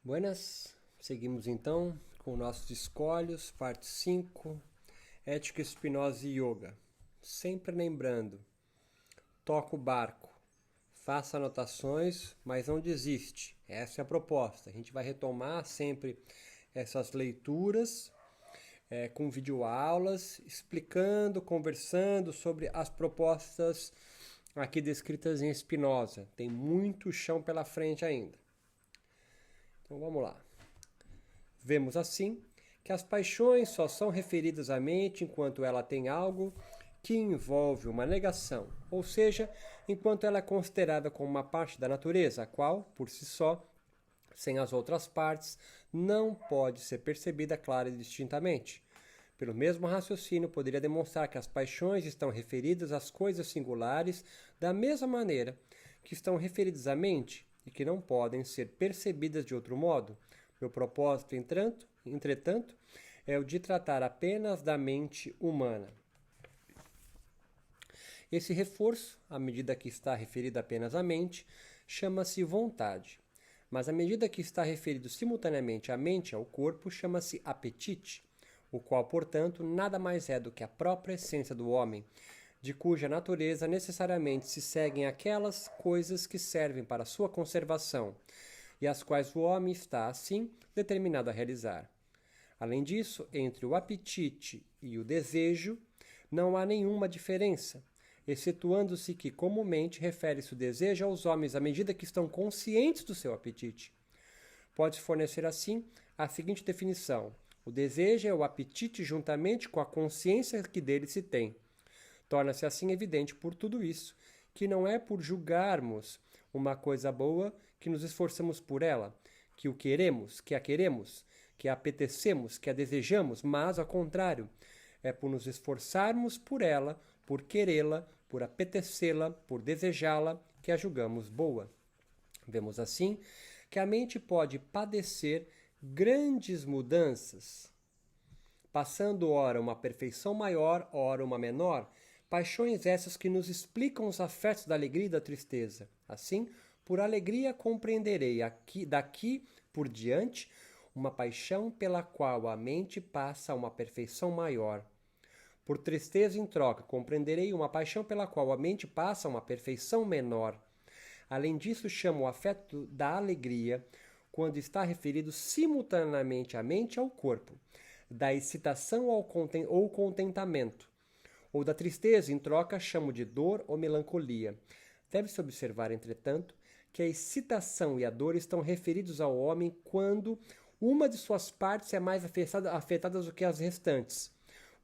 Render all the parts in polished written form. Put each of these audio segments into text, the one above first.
Buenas, seguimos então com nossos escolhos, parte 5, Ética, Spinoza e Yoga. Sempre lembrando, toca o barco, faça anotações, mas não desiste. Essa é a proposta. A gente vai retomar sempre essas leituras com videoaulas, explicando, conversando sobre as propostas aqui descritas em Spinoza. Tem muito chão pela frente ainda. Então vamos lá. Vemos assim que as paixões só são referidas à mente enquanto ela tem algo que envolve uma negação, ou seja, enquanto ela é considerada como uma parte da natureza, a qual, por si só, sem as outras partes, não pode ser percebida clara e distintamente. Pelo mesmo raciocínio, poderia demonstrar que as paixões estão referidas às coisas singulares da mesma maneira que estão referidas à mente e que não podem ser percebidas de outro modo. Meu propósito, entretanto, é o de tratar apenas da mente humana. Esse reforço, à medida que está referido apenas à mente, chama-se vontade. Mas à medida que está referido simultaneamente à mente e ao corpo, chama-se apetite, o qual, portanto, nada mais é do que a própria essência do homem, de cuja natureza necessariamente se seguem aquelas coisas que servem para sua conservação, e as quais o homem está, assim, determinado a realizar. Além disso, entre o apetite e o desejo, não há nenhuma diferença, excetuando-se que comumente refere-se o desejo aos homens à medida que estão conscientes do seu apetite. Pode-se fornecer, assim, a seguinte definição: o desejo é o apetite juntamente com a consciência que dele se tem. Torna-se assim evidente por tudo isso que não é por julgarmos uma coisa boa que nos esforçamos por ela, que o queremos, que a queremos, que a apetecemos, que a desejamos, mas, ao contrário, é por nos esforçarmos por ela, por querê-la, por apetecê-la, por desejá-la, que a julgamos boa. Vemos assim que a mente pode padecer grandes mudanças, passando ora uma perfeição maior, ora uma menor, paixões essas que nos explicam os afetos da alegria e da tristeza. Assim, por alegria compreenderei daqui por diante uma paixão pela qual a mente passa a uma perfeição maior. Por tristeza em troca, compreenderei uma paixão pela qual a mente passa a uma perfeição menor. Além disso, chamo o afeto da alegria quando está referido simultaneamente à mente e ao corpo, da excitação ou contentamento, ou da tristeza em troca, chamo de dor ou melancolia. Deve-se observar, entretanto, que a excitação e a dor estão referidos ao homem quando uma de suas partes é mais afetada do que as restantes.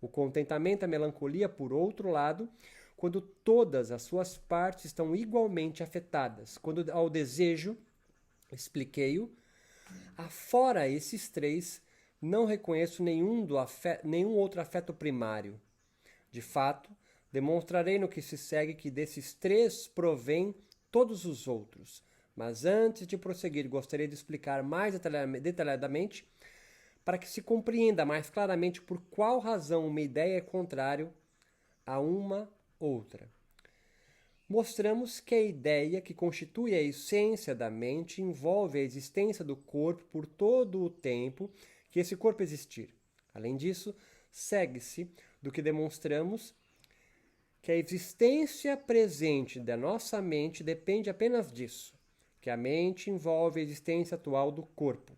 O contentamento e a melancolia, por outro lado, quando todas as suas partes estão igualmente afetadas. Quando ao desejo, expliquei-o, afora esses três, não reconheço nenhum outro afeto primário. De fato, demonstrarei no que se segue que desses três provém todos os outros. Mas antes de prosseguir, gostaria de explicar mais detalhadamente para que se compreenda mais claramente por qual razão uma ideia é contrária a uma outra. Mostramos que a ideia que constitui a essência da mente envolve a existência do corpo por todo o tempo que esse corpo existir. Além disso, segue-se do que demonstramos que a existência presente da nossa mente depende apenas disso, que a mente envolve a existência atual do corpo.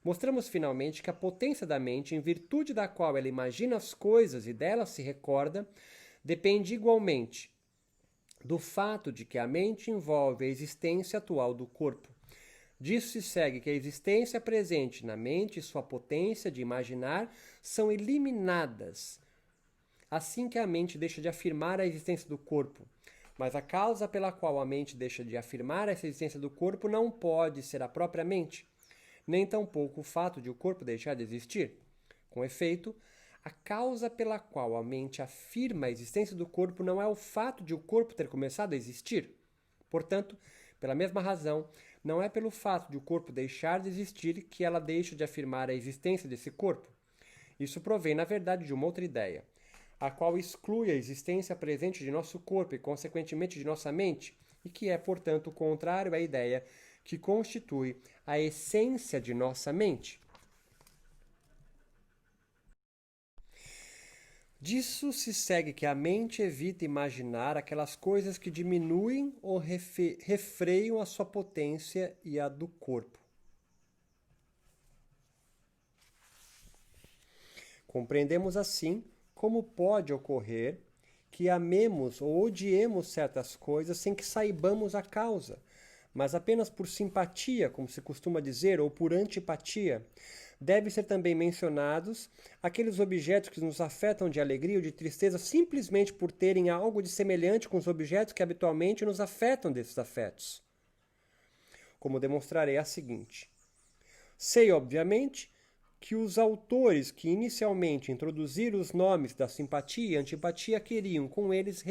Mostramos finalmente que a potência da mente, em virtude da qual ela imagina as coisas e delas se recorda, depende igualmente do fato de que a mente envolve a existência atual do corpo. Disso se segue que a existência presente na mente e sua potência de imaginar são eliminadas assim que a mente deixa de afirmar a existência do corpo. Mas a causa pela qual a mente deixa de afirmar essa existência do corpo não pode ser a própria mente, nem tampouco o fato de o corpo deixar de existir. Com efeito, a causa pela qual a mente afirma a existência do corpo não é o fato de o corpo ter começado a existir. Portanto, pela mesma razão, não é pelo fato de o corpo deixar de existir que ela deixa de afirmar a existência desse corpo. Isso provém, na verdade, de uma outra ideia, a qual exclui a existência presente de nosso corpo e, consequentemente, de nossa mente, e que é, portanto, o contrário à ideia que constitui a essência de nossa mente. Disso se segue que a mente evita imaginar aquelas coisas que diminuem ou refreiam a sua potência e a do corpo. Compreendemos assim como pode ocorrer que amemos ou odiemos certas coisas sem que saibamos a causa, mas apenas por simpatia, como se costuma dizer, ou por antipatia. Devem ser também mencionados aqueles objetos que nos afetam de alegria ou de tristeza simplesmente por terem algo de semelhante com os objetos que habitualmente nos afetam desses afetos. Como demonstrarei a seguinte. Sei, obviamente, que os autores que inicialmente introduziram os nomes da simpatia e antipatia queriam com eles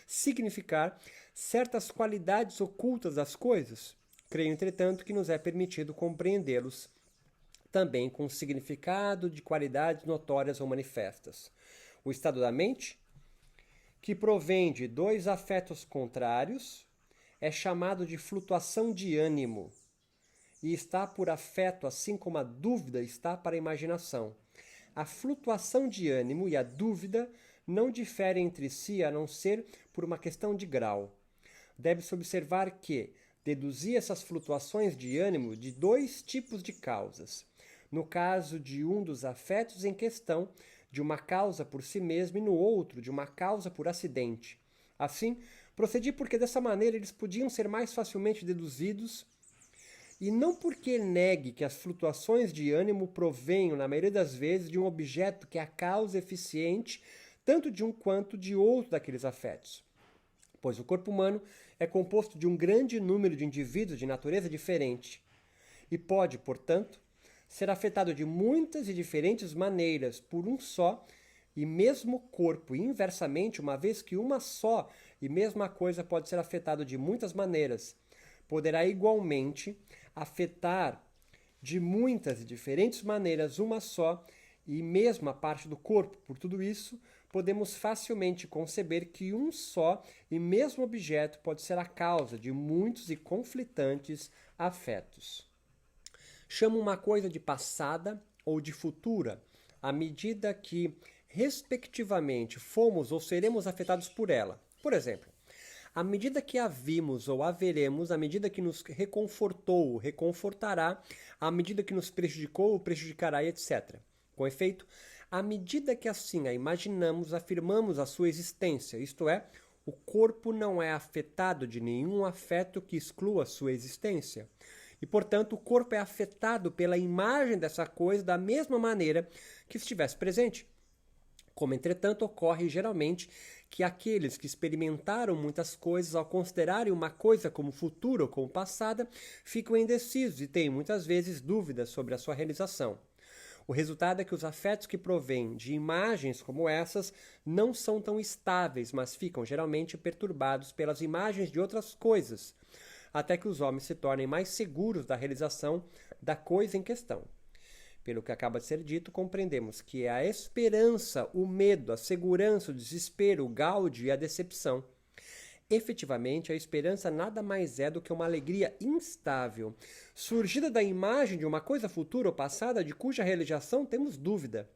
significar certas qualidades ocultas das coisas. Creio, entretanto, que nos é permitido compreendê-los também com significado de qualidades notórias ou manifestas. O estado da mente, que provém de dois afetos contrários, é chamado de flutuação de ânimo e está por afeto, assim como a dúvida está para a imaginação. A flutuação de ânimo e a dúvida não diferem entre si a não ser por uma questão de grau. Deve-se observar que deduzir essas flutuações de ânimo de dois tipos de causas. No caso de um dos afetos em questão, de uma causa por si mesmo e no outro, de uma causa por acidente. Assim, procedi porque dessa maneira eles podiam ser mais facilmente deduzidos e não porque negue que as flutuações de ânimo provenham, na maioria das vezes, de um objeto que é a causa eficiente tanto de um quanto de outro daqueles afetos. Pois o corpo humano é composto de um grande número de indivíduos de natureza diferente e pode, portanto, ser afetado de muitas e diferentes maneiras por um só e mesmo corpo, e inversamente, uma vez que uma só e mesma coisa pode ser afetada de muitas maneiras, poderá igualmente afetar de muitas e diferentes maneiras uma só e mesma parte do corpo. Por tudo isso, podemos facilmente conceber que um só e mesmo objeto pode ser a causa de muitos e conflitantes afetos. Chamo uma coisa de passada ou de futura, à medida que, respectivamente, fomos ou seremos afetados por ela. Por exemplo, à medida que a vimos ou a veremos, à medida que nos reconfortou ou reconfortará, à medida que nos prejudicou ou prejudicará, etc. Com efeito, à medida que assim a imaginamos, afirmamos a sua existência, isto é, o corpo não é afetado de nenhum afeto que exclua a sua existência. E, portanto, o corpo é afetado pela imagem dessa coisa da mesma maneira que estivesse presente. Como, entretanto, ocorre geralmente que aqueles que experimentaram muitas coisas, ao considerarem uma coisa como futura ou como passada, ficam indecisos e têm muitas vezes dúvidas sobre a sua realização. O resultado é que os afetos que provêm de imagens como essas não são tão estáveis, mas ficam geralmente perturbados pelas imagens de outras coisas, até que os homens se tornem mais seguros da realização da coisa em questão. Pelo que acaba de ser dito, compreendemos que é a esperança, o medo, a segurança, o desespero, o gáudio e a decepção. Efetivamente, a esperança nada mais é do que uma alegria instável, surgida da imagem de uma coisa futura ou passada de cuja realização temos dúvida.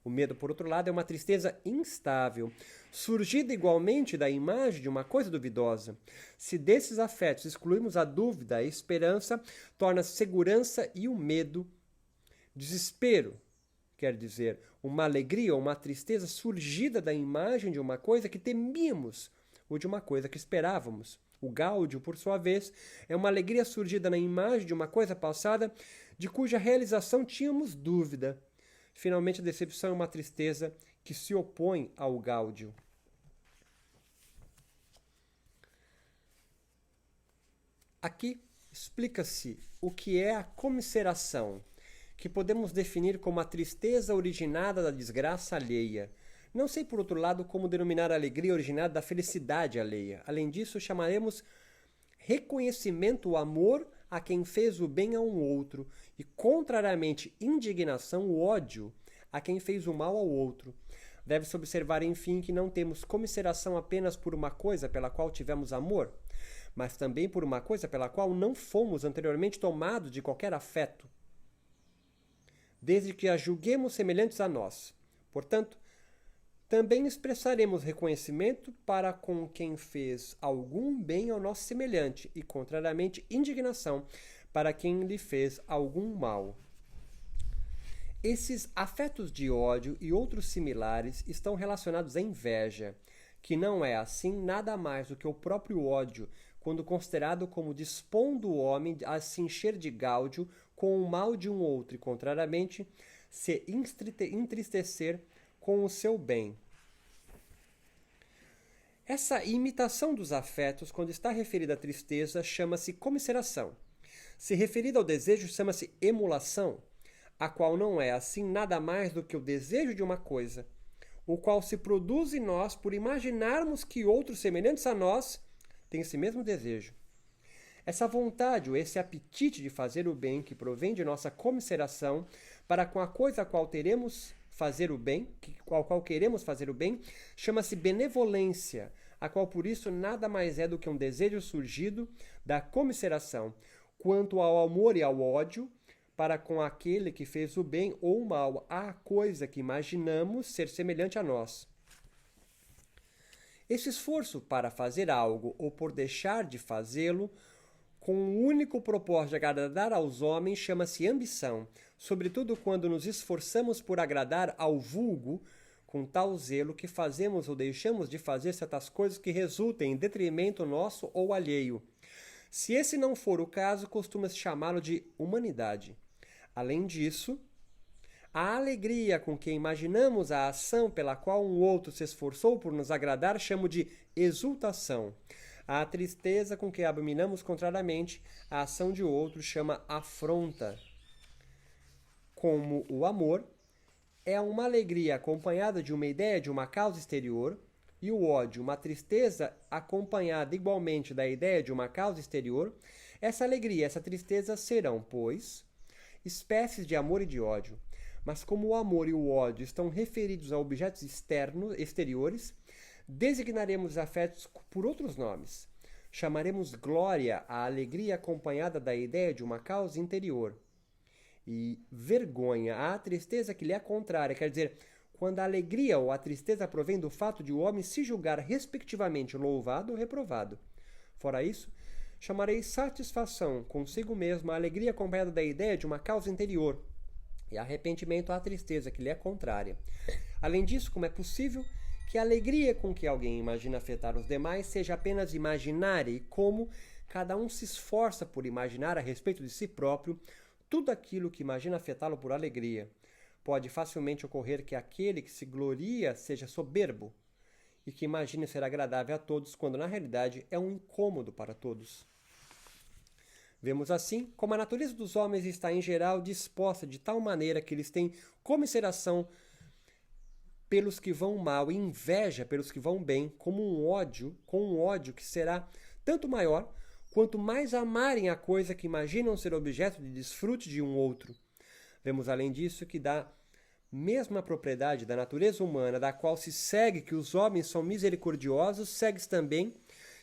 O medo, por outro lado, é uma tristeza instável, surgida igualmente da imagem de uma coisa duvidosa. Se desses afetos excluirmos a dúvida, a esperança torna-se segurança e o medo desespero, quer dizer, uma alegria ou uma tristeza surgida da imagem de uma coisa que temíamos ou de uma coisa que esperávamos. O gáudio, por sua vez, é uma alegria surgida na imagem de uma coisa passada de cuja realização tínhamos dúvida. Finalmente, a decepção é uma tristeza que se opõe ao gáudio. Aqui explica-se o que é a comiseração, que podemos definir como a tristeza originada da desgraça alheia. Não sei, por outro lado, como denominar a alegria originada da felicidade alheia. Além disso, chamaremos reconhecimento o amor a quem fez o bem a um outro e, contrariamente, indignação, o ódio a quem fez o mal ao outro. Deve-se observar, enfim, que não temos comiseração apenas por uma coisa pela qual tivemos amor, mas também por uma coisa pela qual não fomos anteriormente tomados de qualquer afeto, desde que a julguemos semelhantes a nós. Portanto, também expressaremos reconhecimento para com quem fez algum bem ao nosso semelhante e, contrariamente, indignação para quem lhe fez algum mal. Esses afetos de ódio e outros similares estão relacionados à inveja, que não é, assim, nada mais do que o próprio ódio, quando considerado como dispondo o homem a se encher de gáudio com o mal de um outro e, contrariamente, se entristecer com o seu bem. Essa imitação dos afetos, quando está referida à tristeza, chama-se comiseração. Se referida ao desejo, chama-se emulação, a qual não é, assim, nada mais do que o desejo de uma coisa, o qual se produz em nós por imaginarmos que outros semelhantes a nós têm esse mesmo desejo. Essa vontade ou esse apetite de fazer o bem que provém de nossa comiseração para com a coisa a qual teremos fazer o bem, ao qual queremos fazer o bem, chama-se benevolência, a qual por isso nada mais é do que um desejo surgido da comiseração, quanto ao amor e ao ódio, para com aquele que fez o bem ou o mal à coisa que imaginamos ser semelhante a nós. Esse esforço para fazer algo ou por deixar de fazê-lo, com o único propósito de agradar aos homens, chama-se ambição, sobretudo quando nos esforçamos por agradar ao vulgo, com tal zelo que fazemos ou deixamos de fazer certas coisas que resultem em detrimento nosso ou alheio. Se esse não for o caso, costuma-se chamá-lo de humanidade. Além disso, a alegria com que imaginamos a ação pela qual um outro se esforçou por nos agradar chamo de exultação. A tristeza com que abominamos contrariamente a ação de outro chama afronta. Como o amor é uma alegria acompanhada de uma ideia de uma causa exterior, e o ódio, uma tristeza acompanhada igualmente da ideia de uma causa exterior, essa alegria e essa tristeza serão, pois, espécies de amor e de ódio. Mas como o amor e o ódio estão referidos a objetos exteriores, designaremos os afetos por outros nomes. Chamaremos glória a alegria acompanhada da ideia de uma causa interior. E vergonha a tristeza que lhe é contrária, quer dizer, quando a alegria ou a tristeza provém do fato de o homem se julgar respectivamente louvado ou reprovado. Fora isso, chamarei satisfação consigo mesmo a alegria acompanhada da ideia de uma causa interior, e arrependimento à tristeza que lhe é contrária. Além disso, como é possível que a alegria com que alguém imagina afetar os demais seja apenas imaginária e como cada um se esforça por imaginar a respeito de si próprio tudo aquilo que imagina afetá-lo por alegria. Pode facilmente ocorrer que aquele que se gloria seja soberbo e que imagine ser agradável a todos, quando na realidade é um incômodo para todos. Vemos assim como a natureza dos homens está em geral disposta de tal maneira que eles têm comiseração pelos que vão mal e inveja pelos que vão bem, com um ódio que será tanto maior quanto mais amarem a coisa que imaginam ser objeto de desfrute de um outro. Vemos além disso que da mesma propriedade da natureza humana, da qual se segue que os homens são misericordiosos, segue-se também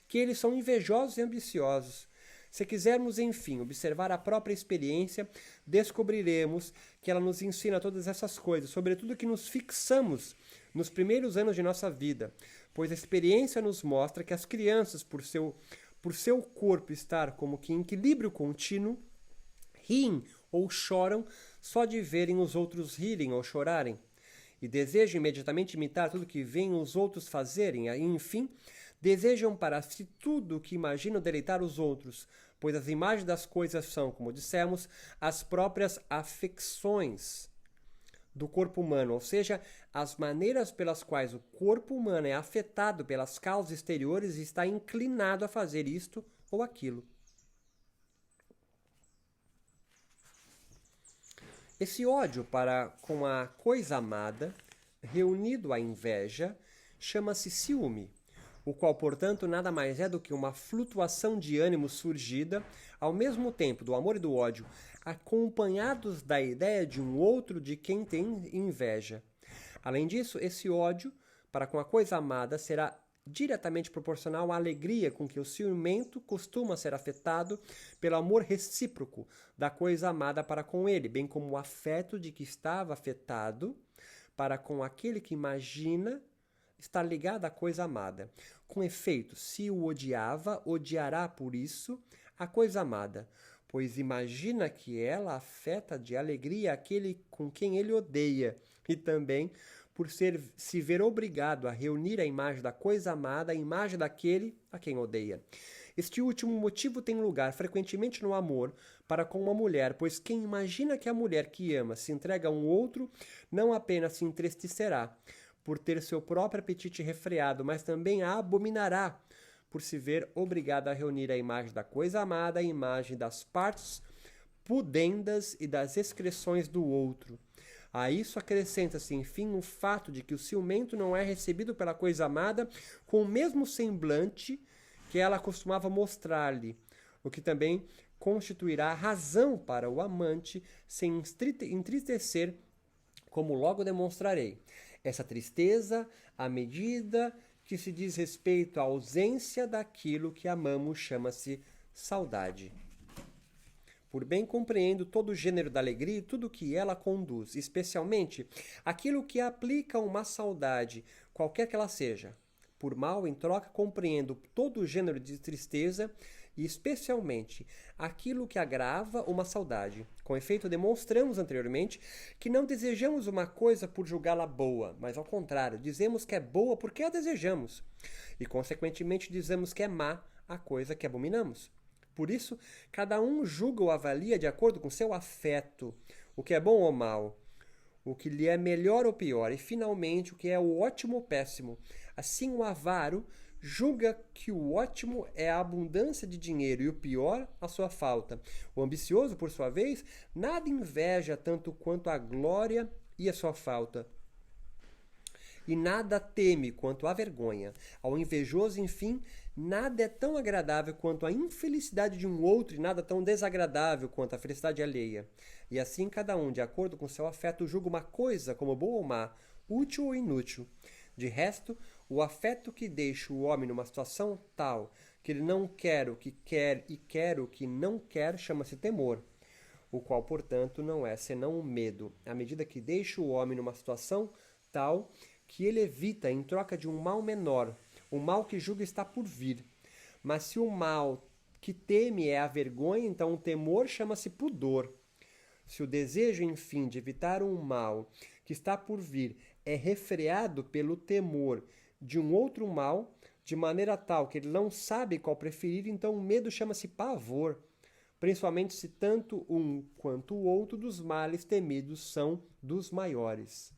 que eles são invejosos e ambiciosos. Se quisermos, enfim, observar a própria experiência, descobriremos que ela nos ensina todas essas coisas, sobretudo que nos fixamos nos primeiros anos de nossa vida, pois a experiência nos mostra que as crianças, por seu corpo estar como que em equilíbrio contínuo, riem ou choram só de verem os outros rirem ou chorarem, e desejam imediatamente imitar tudo que veem os outros fazerem, e, enfim, desejam para si tudo o que imaginam deleitar os outros, pois as imagens das coisas são, como dissemos, as próprias afecções do corpo humano, ou seja, as maneiras pelas quais o corpo humano é afetado pelas causas exteriores e está inclinado a fazer isto ou aquilo. Esse ódio para com a coisa amada, reunido à inveja, chama-se ciúme, o qual, portanto, nada mais é do que uma flutuação de ânimo surgida, ao mesmo tempo do amor e do ódio, acompanhados da ideia de um outro de quem tem inveja. Além disso, esse ódio para com a coisa amada será diretamente proporcional à alegria com que o ciumento costuma ser afetado pelo amor recíproco da coisa amada para com ele, bem como o afeto de que estava afetado para com aquele que imagina estar ligado à coisa amada. Com efeito, se o odiava, odiará por isso a coisa amada, pois imagina que ela afeta de alegria aquele com quem ele odeia, e também por se ver obrigado a reunir a imagem da coisa amada à imagem daquele a quem odeia. Este último motivo tem lugar frequentemente no amor para com uma mulher, pois quem imagina que a mulher que ama se entrega a um outro não apenas se entristecerá por ter seu próprio apetite refreado, mas também a abominará por se ver obrigada a reunir a imagem da coisa amada à imagem das partes pudendas e das excreções do outro. A isso acrescenta-se, enfim, o fato de que o ciumento não é recebido pela coisa amada com o mesmo semblante que ela costumava mostrar-lhe, o que também constituirá razão para o amante se entristecer, como logo demonstrarei. Essa tristeza, à medida que se diz respeito à ausência daquilo que amamos, chama-se saudade. Por bem compreendo todo o gênero da alegria e tudo que ela conduz, especialmente aquilo que aplica uma saudade, qualquer que ela seja. Por mal, em troca, compreendo todo o gênero de tristeza e especialmente aquilo que agrava uma saudade. Com efeito, demonstramos anteriormente que não desejamos uma coisa por julgá-la boa, mas ao contrário, dizemos que é boa porque a desejamos, e consequentemente dizemos que é má a coisa que abominamos. Por isso, cada um julga ou avalia de acordo com seu afeto, o que é bom ou mal, o que lhe é melhor ou pior, e finalmente o que é o ótimo ou péssimo. Assim, o avaro julga que o ótimo é a abundância de dinheiro e o pior a sua falta. O ambicioso, por sua vez, nada inveja tanto quanto a glória e a sua falta, e nada teme quanto a vergonha. Ao invejoso, enfim, nada é tão agradável quanto a infelicidade de um outro e nada tão desagradável quanto a felicidade alheia. E assim cada um, de acordo com seu afeto, julga uma coisa como boa ou má, útil ou inútil. De resto, o afeto que deixa o homem numa situação tal que ele não quer o que quer e quer o que não quer chama-se temor, o qual, portanto, não é senão o medo, à medida que deixa o homem numa situação tal que ele evita em troca de um mal menor, o mal que julga está por vir. Mas se o mal que teme é a vergonha, então o temor chama-se pudor. Se o desejo, enfim, de evitar um mal que está por vir é refreado pelo temor de um outro mal, de maneira tal que ele não sabe qual preferir, então o medo chama-se pavor, principalmente se tanto um quanto o outro dos males temidos são dos maiores.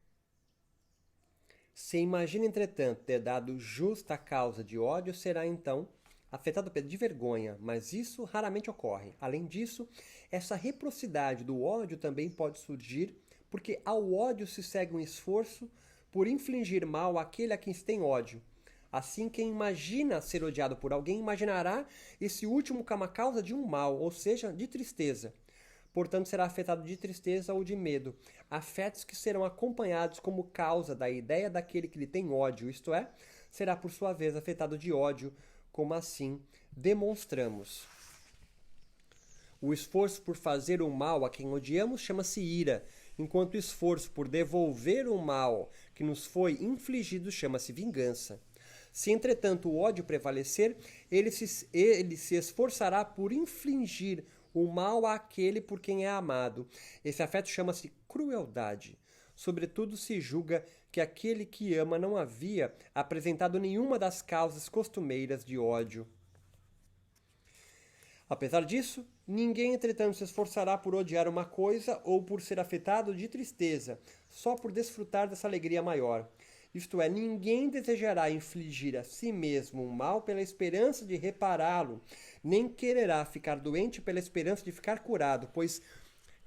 Se imagina, entretanto, ter dado justa causa de ódio, será então afetado de vergonha, mas isso raramente ocorre. Além disso, essa reciprocidade do ódio também pode surgir porque ao ódio se segue um esforço por infligir mal àquele a quem se tem ódio. Assim, quem imagina ser odiado por alguém imaginará esse último como a causa de um mal, ou seja, de tristeza. Portanto, será afetado de tristeza ou de medo, afetos que serão acompanhados como causa da ideia daquele que lhe tem ódio, isto é, será por sua vez afetado de ódio, como assim demonstramos. O esforço por fazer o mal a quem odiamos chama-se ira, enquanto o esforço por devolver o mal que nos foi infligido chama-se vingança. Se, entretanto, o ódio prevalecer, ele se esforçará por infligir o mal àquele por quem é amado. Esse afeto chama-se crueldade. Sobretudo se julga que aquele que ama não havia apresentado nenhuma das causas costumeiras de ódio. Apesar disso, ninguém, entretanto, se esforçará por odiar uma coisa ou por ser afetado de tristeza, só por desfrutar dessa alegria maior. Isto é, ninguém desejará infligir a si mesmo um mal pela esperança de repará-lo, nem quererá ficar doente pela esperança de ficar curado, pois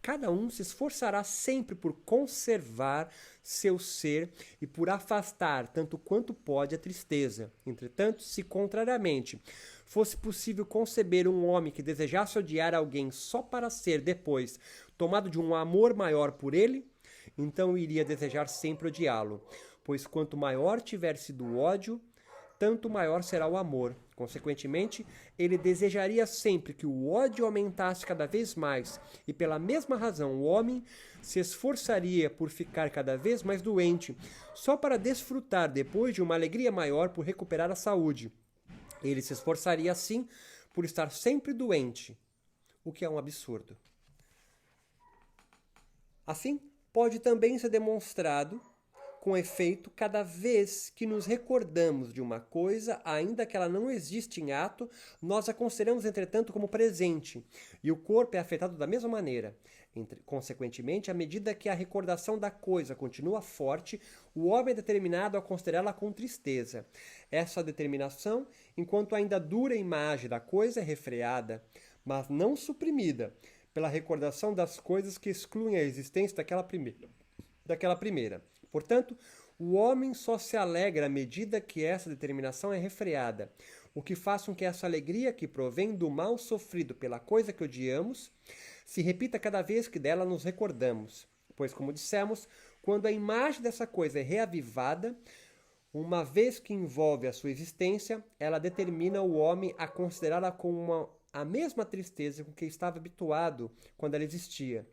cada um se esforçará sempre por conservar seu ser e por afastar, tanto quanto pode, a tristeza. Entretanto, se contrariamente fosse possível conceber um homem que desejasse odiar alguém só para ser, depois, tomado de um amor maior por ele, então iria desejar sempre odiá-lo. Pois quanto maior tiver sido o ódio, tanto maior será o amor. Consequentemente, ele desejaria sempre que o ódio aumentasse cada vez mais, e pela mesma razão o homem se esforçaria por ficar cada vez mais doente, só para desfrutar depois de uma alegria maior por recuperar a saúde. Ele se esforçaria assim por estar sempre doente, o que é um absurdo. Assim, pode também ser demonstrado com efeito cada vez que nos recordamos de uma coisa, ainda que ela não existe em ato, nós a consideramos, entretanto, como presente, e o corpo é afetado da mesma maneira. Consequentemente, à medida que a recordação da coisa continua forte, o homem é determinado a considerá-la com tristeza. Essa determinação, enquanto ainda dura a imagem da coisa, é refreada, mas não suprimida, pela recordação das coisas que excluem a existência daquela primeira. Portanto, o homem só se alegra à medida que essa determinação é refreada, o que faz com que essa alegria que provém do mal sofrido pela coisa que odiamos se repita cada vez que dela nos recordamos. Pois, como dissemos, quando a imagem dessa coisa é reavivada, uma vez que envolve a sua existência, ela determina o homem a considerá-la como a mesma tristeza com que estava habituado quando ela existia.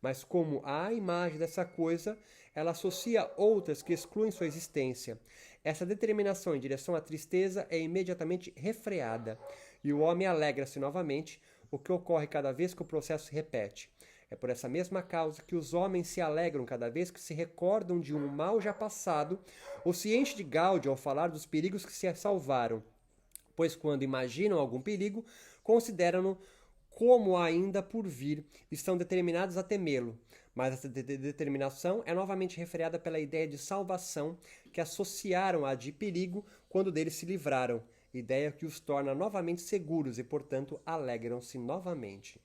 Mas como há a imagem dessa coisa, ela associa outras que excluem sua existência. Essa determinação em direção à tristeza é imediatamente refreada, e o homem alegra-se novamente, o que ocorre cada vez que o processo se repete. É por essa mesma causa que os homens se alegram cada vez que se recordam de um mal já passado, ou se enchem de gáudio ao falar dos perigos que se salvaram, pois quando imaginam algum perigo, consideram-no como ainda por vir, estão determinados a temê-lo. Mas essa determinação é novamente refreada pela ideia de salvação que associaram à de perigo quando dele se livraram, ideia que os torna novamente seguros e, portanto, alegram-se novamente.